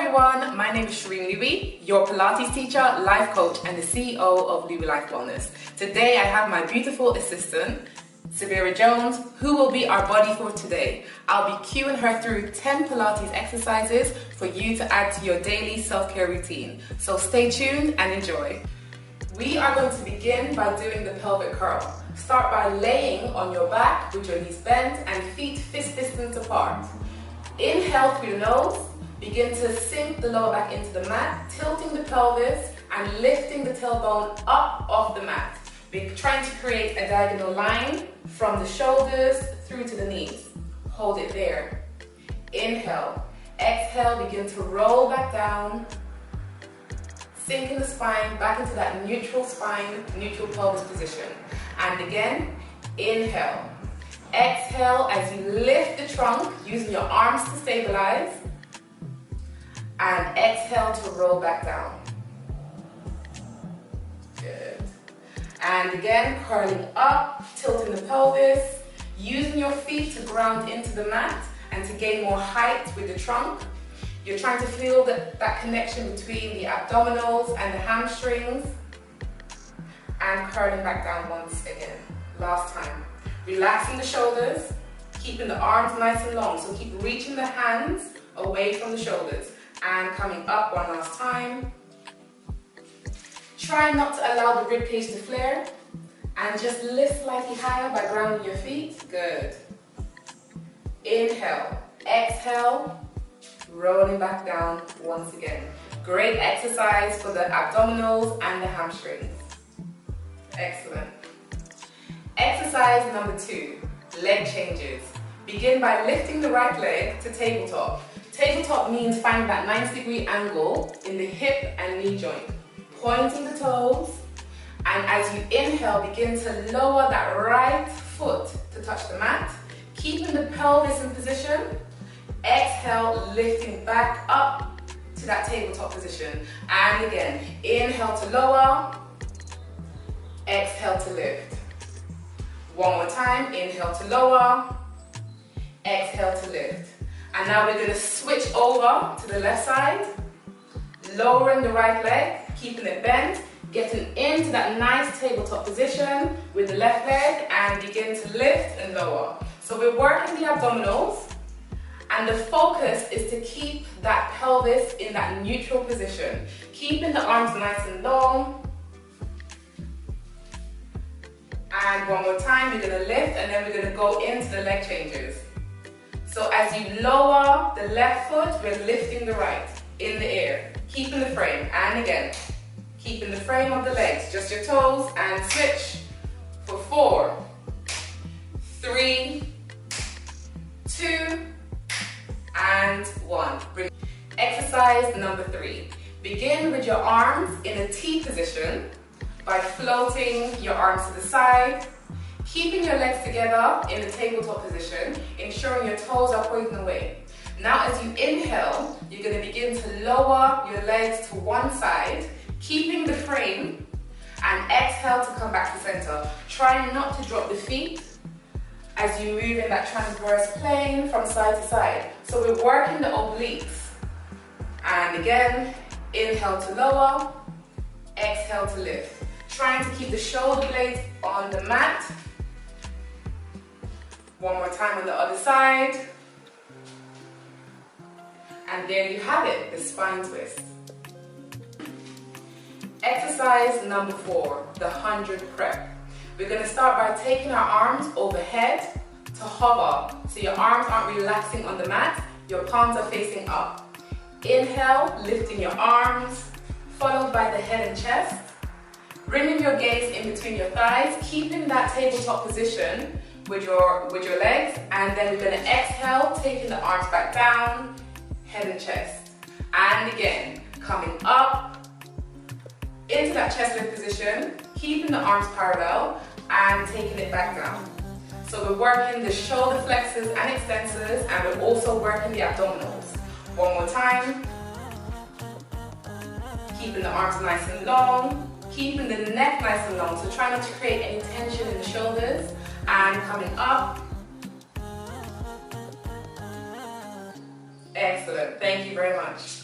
everyone, my name is Sherene Louis, your Pilates teacher, life coach and the CEO of Louis Life Wellness. Today I have my beautiful assistant, Subira Jones, who will be our body for today. I'll be cueing her through 10 Pilates exercises for you to add to your daily self-care routine. So stay tuned and enjoy. We are going to begin by doing the pelvic curl. Start by laying on your back with your knees bent and feet fist distance apart. Inhale through the nose. Begin to sink the lower back into the mat, tilting the pelvis and lifting the tailbone up off the mat. We're trying to create a diagonal line from the shoulders through to the knees. Hold it there. Inhale. Exhale, begin to roll back down. Sinking the spine back into that neutral spine, neutral pelvis position. And again, inhale. Exhale as you lift the trunk using your arms to stabilize. And exhale to roll back down. Good. And again, curling up, tilting the pelvis, using your feet to ground into the mat and to gain more height with the trunk. You're trying to feel that connection between the abdominals and the hamstrings. And curling back down once again. Last time. Relaxing the shoulders, keeping the arms nice and long. So keep reaching the hands away from the shoulders. And coming up one last time. Try not to allow the rib cage to flare. And just lift slightly higher by grounding your feet. Good. Inhale. Exhale. Rolling back down once again. Great exercise for the abdominals and the hamstrings. Excellent. Exercise number 2, leg changes. Begin by lifting the right leg to tabletop. Tabletop means finding that 90-degree angle in the hip and knee joint. Pointing the toes, and as you inhale, begin to lower that right foot to touch the mat, keeping the pelvis in position. Exhale, lifting back up to that tabletop position. And again, inhale to lower, exhale to lift. One more time, inhale to lower, exhale to lift. And now we're going to switch over to the left side, lowering the right leg, keeping it bent, getting into that nice tabletop position with the left leg and begin to lift and lower. So we're working the abdominals and the focus is to keep that pelvis in that neutral position, keeping the arms nice and long. And one more time, we're going to lift and then we're going to go into the leg changes. So as you lower the left foot, we're lifting the right in the air, keeping the frame. And again, keeping the frame of the legs, just your toes, and switch for 4, 3, 2, and 1. Exercise number 3. Begin with your arms in a T position by floating your arms to the side, keeping your legs together in the tabletop position, ensuring your toes are pointing away. Now as you inhale, you're going to begin to lower your legs to one side, keeping the frame, and exhale to come back to center. Try not to drop the feet as you move in that transverse plane from side to side. So we're working the obliques. And again, inhale to lower, exhale to lift. Trying to keep the shoulder blades on the mat. One more time on the other side. And there you have it, the spine twist. Exercise number 4, the 100 prep. We're going to start by taking our arms overhead to hover. So your arms aren't relaxing on the mat, your palms are facing up. Inhale, lifting your arms, followed by the head and chest. Bringing your gaze in between your thighs, keeping that tabletop position with your legs, and then we're going to exhale, taking the arms back down, head and chest. And again, coming up into that chest lift position, keeping the arms parallel and taking it back down. So we're working the shoulder flexors and extensors, and we're also working the abdominals. One more time. Keeping the arms nice and long. Keeping the neck nice and long, so try not to create any tension in the shoulders. And coming up. Excellent, thank you very much.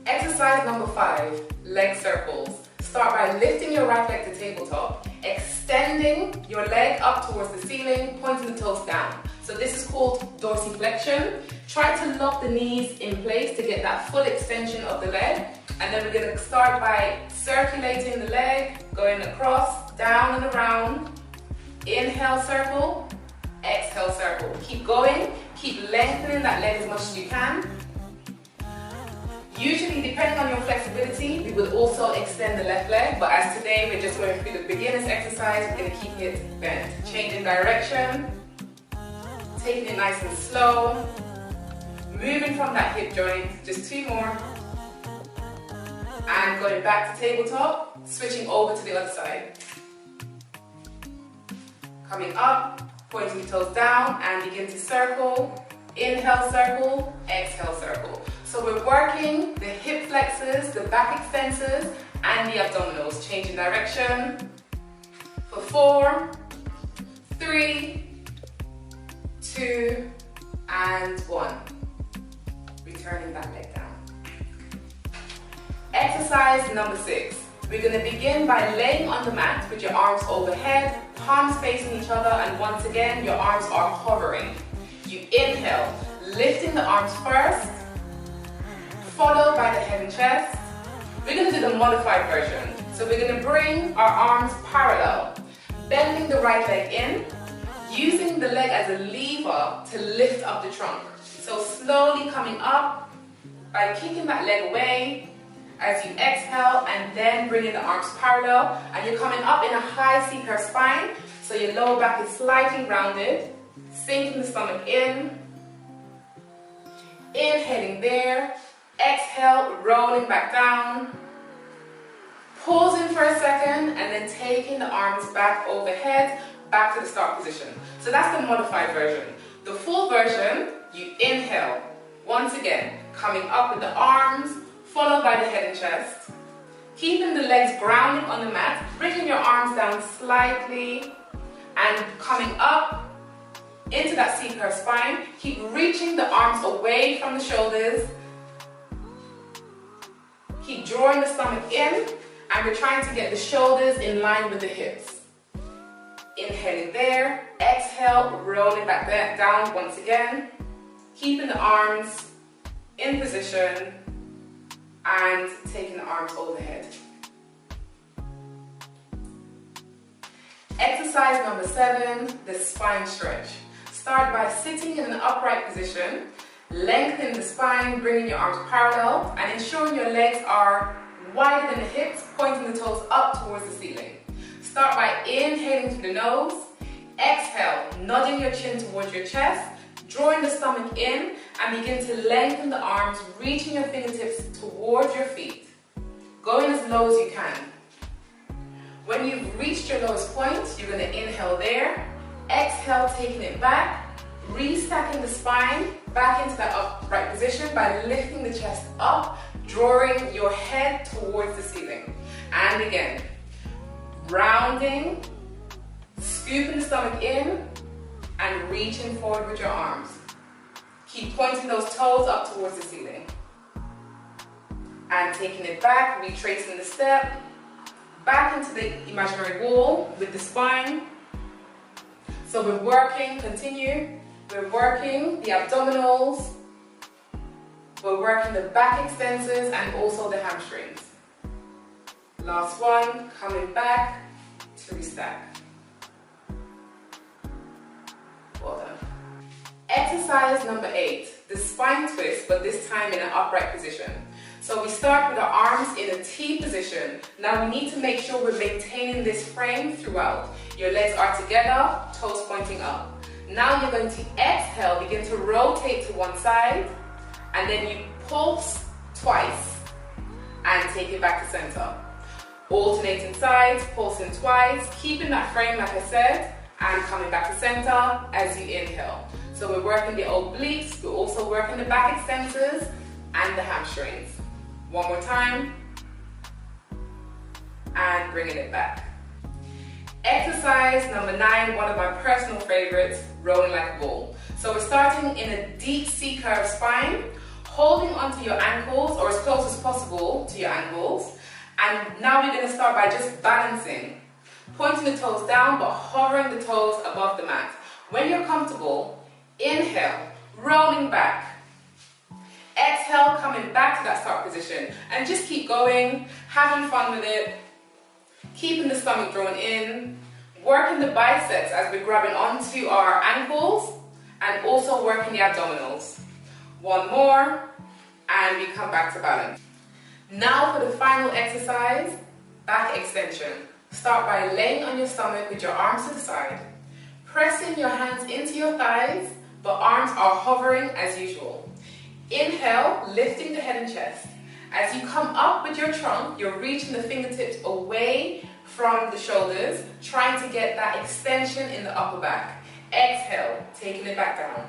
Exercise number 5, leg circles. Start by lifting your right leg to tabletop, extending your leg up towards the ceiling, pointing the toes down. So this is called dorsiflexion. Try to lock the knees in place to get that full extension of the leg. And then we're going to start by circulating the leg, going across, down and around. Inhale, circle. Exhale, circle. Keep going. Keep lengthening that leg as much as you can. Usually, depending on your flexibility, we will also extend the left leg, but as today we're just going through the beginner's exercise, we're going to keep it bent. Changing direction, taking it nice and slow, moving from that hip joint, just 2 more, and going back to tabletop, switching over to the other side. Coming up, pointing the toes down, and begin to circle. Inhale, circle, exhale, circle. So we're working the hip flexors, the back extensors, and the abdominals. Changing direction for 4, 3, 2, and 1. Returning that leg down. Exercise number 6. We're going to begin by laying on the mat with your arms overhead, palms facing each other, and once again, your arms are hovering. You inhale, lifting the arms first, followed by the head and chest. We're going to do the modified version. So we're going to bring our arms parallel, bending the right leg in, using the leg as a lever to lift up the trunk. So slowly coming up by kicking that leg away as you exhale, and then bringing the arms parallel, and you're coming up in a high C-curve spine, so your lower back is slightly rounded, sinking the stomach in, inhaling there, exhale, rolling back down, pausing for a second, and then taking the arms back overhead, back to the start position. So that's the modified version. The full version, you inhale, once again, coming up with the arms, followed by the head and chest, keeping the legs grounding on the mat, bringing your arms down slightly, and coming up into that C-curve spine. Keep reaching the arms away from the shoulders. Keep drawing the stomach in, and we're trying to get the shoulders in line with the hips. Inhaling there, exhale, rolling back down once again, keeping the arms in position, and taking the arms overhead. Exercise number 7, the spine stretch. Start by sitting in an upright position, lengthening the spine, bringing your arms parallel, and ensuring your legs are wider than the hips, pointing the toes up towards the ceiling. Start by inhaling through the nose, exhale, nudging your chin towards your chest, drawing the stomach in, and begin to lengthen the arms, reaching your fingertips towards your feet, going as low as you can. When you've reached your lowest point, you're going to inhale there, exhale, taking it back, restacking the spine back into that upright position by lifting the chest up, drawing your head towards the ceiling. And again, rounding, scooping the stomach in, and reaching forward with your arms. Keep pointing those toes up towards the ceiling. And taking it back, retracing the step, back into the imaginary wall with the spine. So we're working, continue, we're working the abdominals, we're working the back extensors and also the hamstrings. Last one, coming back to restack. Well done. Exercise number 8, the spine twist, but this time in an upright position. So we start with our arms in a T position. Now we need to make sure we're maintaining this frame throughout. Your legs are together, toes pointing up. Now you're going to exhale, begin to rotate to one side, and then you pulse twice and take it back to center. Alternating sides, pulsing twice, keeping that frame like I said, and coming back to center as you inhale. So we're working the obliques, we're also working the back extensors and the hamstrings. One more time, and bringing it back. Exercise number 9, one of my personal favorites, rolling like a ball. So we're starting in a deep C-curve spine, holding onto your ankles or as close as possible to your ankles. And now we're going to start by just balancing, pointing the toes down but hovering the toes above the mat. When you're comfortable, inhale, rolling back. Exhale, coming back to that start position. And just keep going, having fun with it, keeping the stomach drawn in, working the biceps as we're grabbing onto our ankles, and also working the abdominals. One more, and we come back to balance. Now for the final exercise, back extension. Start by laying on your stomach with your arms to the side, pressing your hands into your thighs, but arms are hovering as usual. Inhale, lifting the head and chest. As you come up with your trunk, you're reaching the fingertips away from the shoulders, trying to get that extension in the upper back. Exhale, taking it back down.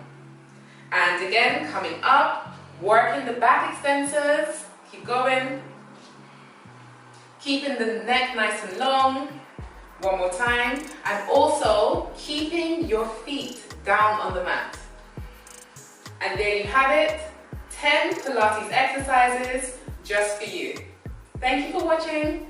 And again, coming up, working the back extensors. Keep going. Keeping the neck nice and long. One more time. And also keeping your feet down on the mat. And there you have it. 10 Pilates exercises just for you. Thank you for watching.